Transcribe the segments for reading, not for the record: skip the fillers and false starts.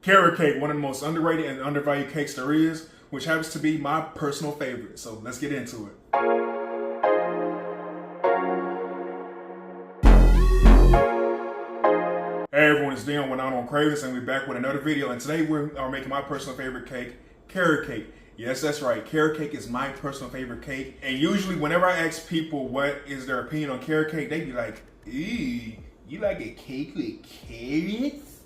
Carrot cake, one of the most underrated and undervalued cakes there is, which happens to be my personal favorite. So let's get into it. Hey everyone, it's Dion with Out on Cravings, and we're back with another video. And today we are making my personal favorite cake, carrot cake. Yes, that's right. Carrot cake is my personal favorite cake. And usually whenever I ask people what is their opinion on carrot cake, they be like, ew, you like a cake with carrots?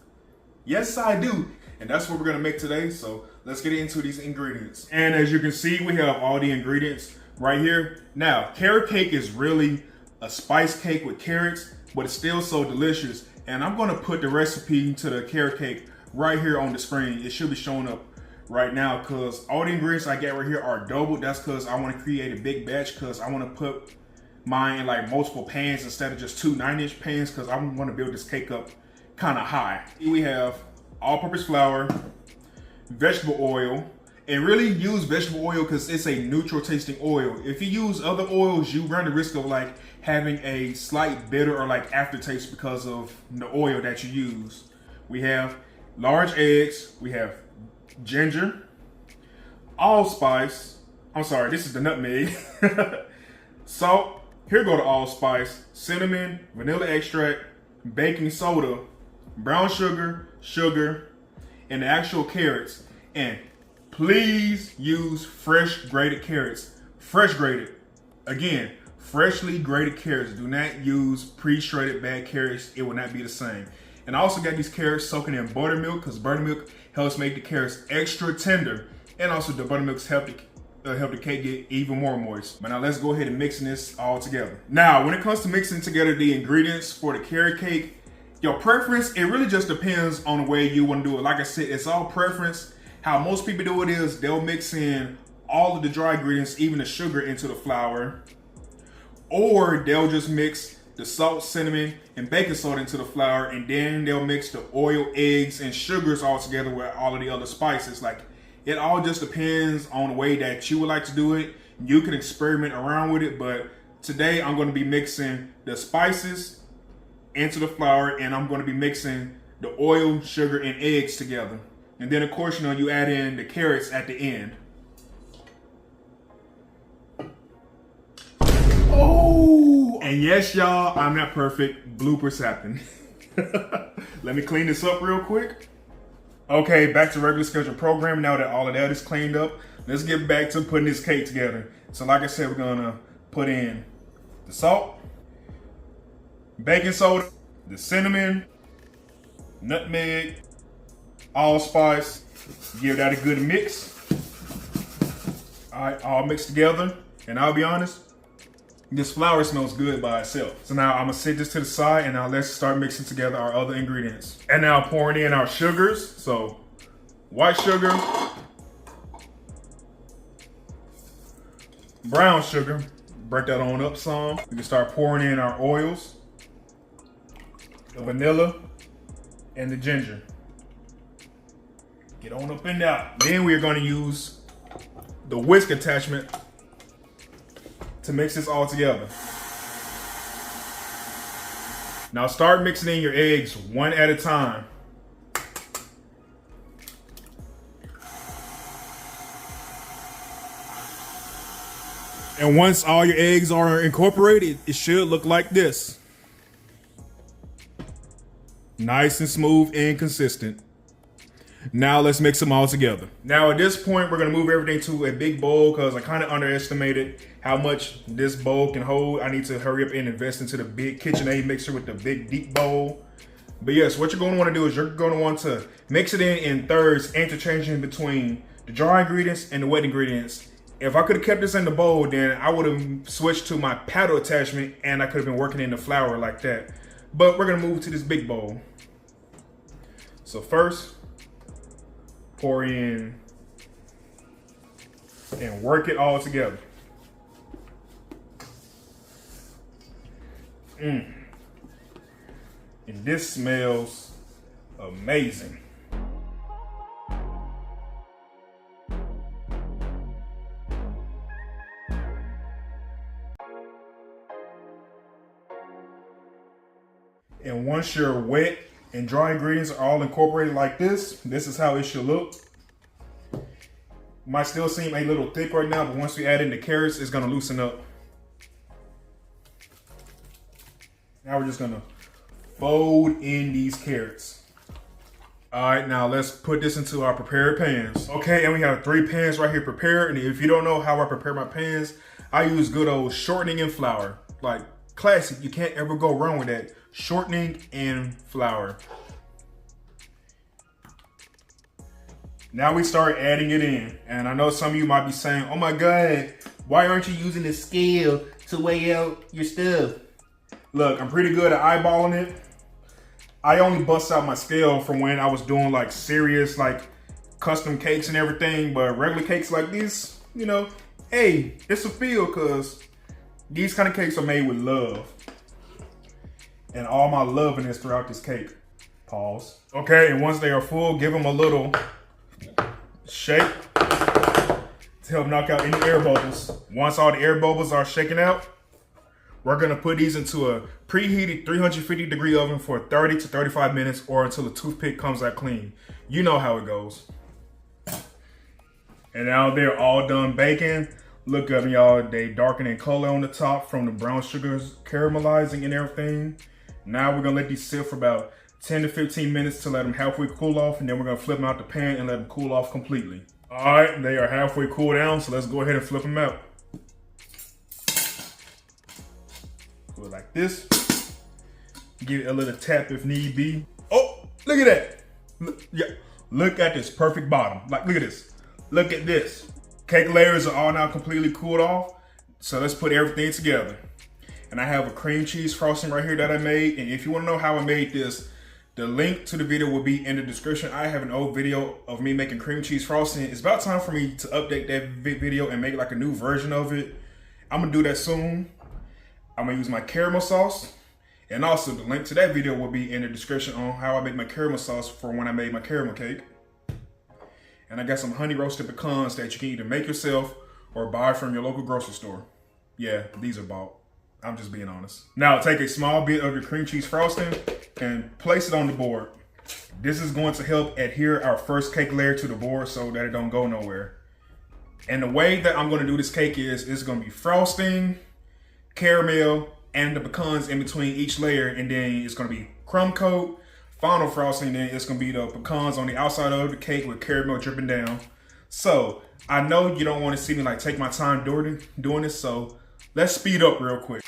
Yes, I do. And that's what we're gonna make today. So let's get into these ingredients. And as you can see, we have all the ingredients right here. Now, carrot cake is really a spice cake with carrots, but it's still so delicious. And I'm gonna put the recipe to the carrot cake right here on the screen. It should be showing up right now because all the ingredients I get right here are doubled. That's because I want to create a big batch because I want to put mine in like multiple pans instead of just two 9-inch pans because I want to build this cake up kind of high. Here we have all-purpose flour, vegetable oil, and really use vegetable oil because it's a neutral tasting oil. If you use other oils, you run the risk of like having a slight bitter or like aftertaste because of the oil that you use. We have large eggs, we have ginger, allspice, I'm sorry, this is the nutmeg, salt, here go the allspice, cinnamon, vanilla extract, baking soda, brown sugar, and the actual carrots. And please use fresh grated carrots. Fresh grated. Again, freshly grated carrots. Do not use pre-shredded bad carrots. It will not be the same. And I also got these carrots soaking in buttermilk because buttermilk helps make the carrots extra tender. And also the buttermilks help the cake get even more moist. But now let's go ahead and mixing this all together. Now, when it comes to mixing together the ingredients for the carrot cake, your preference, it really just depends on the way you want to do it. Like I said, it's all preference. How most people do it is they'll mix in all of the dry ingredients, even the sugar, into the flour. Or they'll just mix the salt, cinnamon, and baking soda into the flour, and then they'll mix the oil, eggs, and sugars all together with all of the other spices. Like, it all just depends on the way that you would like to do it. You can experiment around with it, but today I'm going to be mixing the spices into the flour, and I'm going to be mixing the oil, sugar, and eggs together. And then of course, you know, you add in the carrots at the end. Oh, and yes, y'all, I'm not perfect. Bloopers happen. Let me clean this up real quick. Okay, back to regular schedule program. Now that all of that is cleaned up, let's get back to putting this cake together. So like I said, we're gonna put in the salt, baking soda, the cinnamon, nutmeg, allspice. Give that a good mix. All right, all mixed together. And I'll be honest, this flour smells good by itself. So now I'm gonna set this to the side, and now let's start mixing together our other ingredients. And now pouring in our sugars. So white sugar, brown sugar, break that on up some. We can start pouring in our oils, the vanilla, and the ginger. Get on up in there. Then we're gonna use the whisk attachment to mix this all together. Now start mixing in your eggs one at a time. And once all your eggs are incorporated, it should look like this. Nice and smooth and consistent. Now let's mix them all together. Now at this point, we're gonna move everything to a big bowl because I kind of underestimated how much this bowl can hold. I need to hurry up and invest into the big KitchenAid mixer with the big deep bowl. But yes, what you're gonna wanna do is you're gonna want to mix it in thirds, interchanging between the dry ingredients and the wet ingredients. If I could have kept this in the bowl, then I would have switched to my paddle attachment and I could have been working in the flour like that. But we're gonna move to this big bowl. So first, pour in and work it all together. And this smells amazing. And once you're wet and dry ingredients are all incorporated like this. This is how it should look. Might still seem a little thick right now, but once we add in the carrots, it's gonna loosen up. Now we're just gonna fold in these carrots. All right, now let's put this into our prepared pans. Okay, and we have 3 pans right here prepared. And if you don't know how I prepare my pans, I use good old shortening and flour. Like classic, you can't ever go wrong with that. Shortening and flour. Now we start adding it in. And I know some of you might be saying, oh my God, why aren't you using the scale to weigh out your stuff? Look, I'm pretty good at eyeballing it. I only bust out my scale from when I was doing like serious, like custom cakes and everything, but regular cakes like this, you know, hey, it's a feel because these kind of cakes are made with love. And all my loving is throughout this cake. Pause. Okay, and once they are full, give them a little shake to help knock out any air bubbles. Once all the air bubbles are shaken out, we're gonna put these into a preheated 350-degree oven for 30 to 35 minutes or until the toothpick comes out clean. You know how it goes. And now they're all done baking. Look at them, y'all. They darken in color on the top from the brown sugars caramelizing and everything. Now we're gonna let these sit for about 10 to 15 minutes to let them halfway cool off, and then we're gonna flip them out the pan and let them cool off completely. All right, they are halfway cooled down, so let's go ahead and flip them out. Go like this. Give it a little tap if need be. Oh, look at that. Look, yeah, look at this perfect bottom. Like, look at this. Look at this. Cake layers are all now completely cooled off. So let's put everything together. And I have a cream cheese frosting right here that I made. And if you want to know how I made this, the link to the video will be in the description. I have an old video of me making cream cheese frosting. It's about time for me to update that video and make like a new version of it. I'm gonna do that soon. I'm gonna use my caramel sauce. And also the link to that video will be in the description on how I make my caramel sauce for when I made my caramel cake. And I got some honey roasted pecans that you can either make yourself or buy from your local grocery store. Yeah, these are bought. I'm just being honest. Now take a small bit of your cream cheese frosting and place it on the board. This is going to help adhere our first cake layer to the board so that it don't go nowhere. And the way that I'm gonna do this cake is it's gonna be frosting, caramel, and the pecans in between each layer, and then it's gonna be crumb coat, final frosting, then it's gonna be the pecans on the outside of the cake with caramel dripping down. So I know you don't want to see me like take my time doing this, so let's speed up real quick.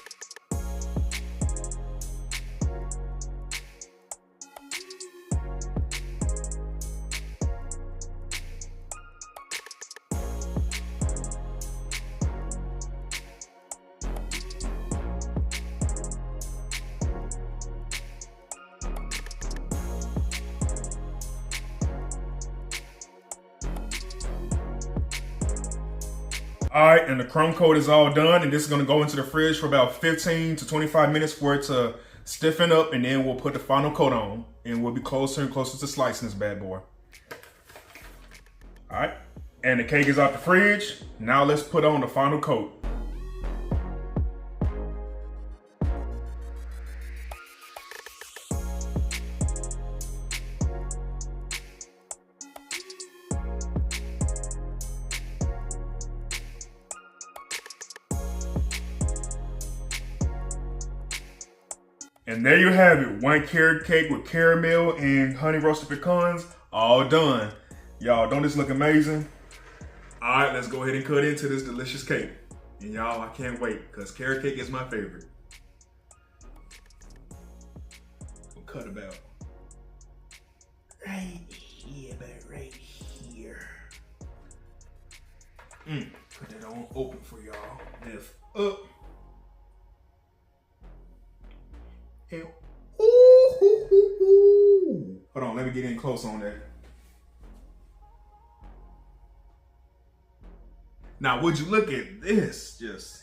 All right, and the crumb coat is all done, and this is gonna go into the fridge for about 15 to 25 minutes for it to stiffen up, and then we'll put the final coat on, and we'll be closer and closer to slicing this bad boy. All right, and the cake is out the fridge. Now let's put on the final coat. And there you have it, 1 carrot cake with caramel and honey roasted pecans, all done. Y'all, don't this look amazing? All right, let's go ahead and cut into this delicious cake. And y'all, I can't wait, because carrot cake is my favorite. We'll cut about right here, about right here. Put that on open for y'all. Lift up. And ooh. Hold on, let me get in close on that. Now, would you look at this? Just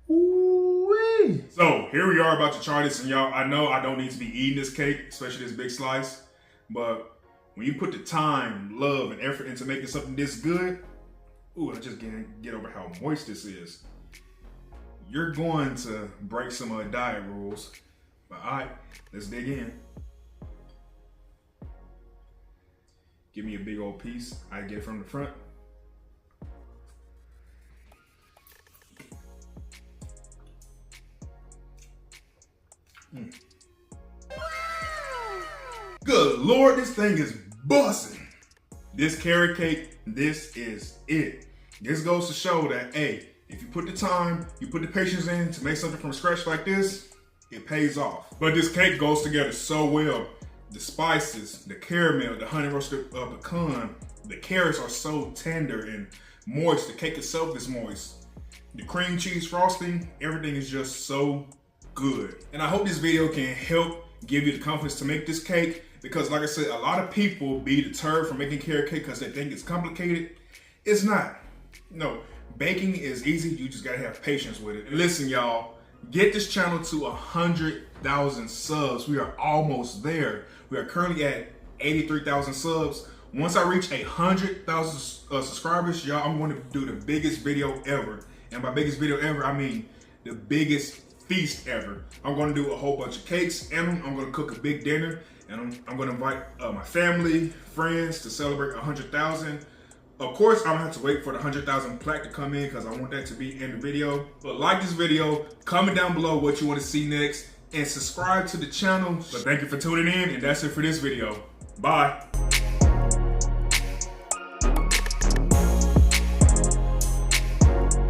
ooh-wee. So here we are about to try this, and y'all, I know I don't need to be eating this cake, especially this big slice, but when you put the time, love, and effort into making something this good, ooh, I just can't get over how moist this is. You're going to break some diet rules. But all right, let's dig in. give me a big old piece. I get it from the front. Good Lord, this thing is busting. This carrot cake, this is it. This goes to show that, hey, if you put the time, you put the patience in to make something from scratch like this, it pays off. But this cake goes together so well. The spices, the caramel, the honey roasted pecan, the carrots are so tender and moist. The cake itself is moist. The cream cheese frosting, everything is just so good. And I hope this video can help give you the confidence to make this cake, because like I said, a lot of people be deterred from making carrot cake because they think it's complicated. It's not. No, baking is easy. You just gotta have patience with it. And listen, y'all, get this channel to 100,000 subs. We are almost there. We are currently at 83,000 subs. Once I reach 100,000 subscribers, y'all, I'm going to do the biggest video ever. And by biggest video ever, I mean the biggest feast ever. I'm going to do a whole bunch of cakes, and I'm going to cook a big dinner, and I'm going to invite my family, friends to celebrate 100,000. Of course, I'm gonna have to wait for the 100,000 plaque to come in because I want that to be in the video. But like this video, comment down below what you want to see next, and subscribe to the channel. But thank you for tuning in, and that's it for this video. Bye.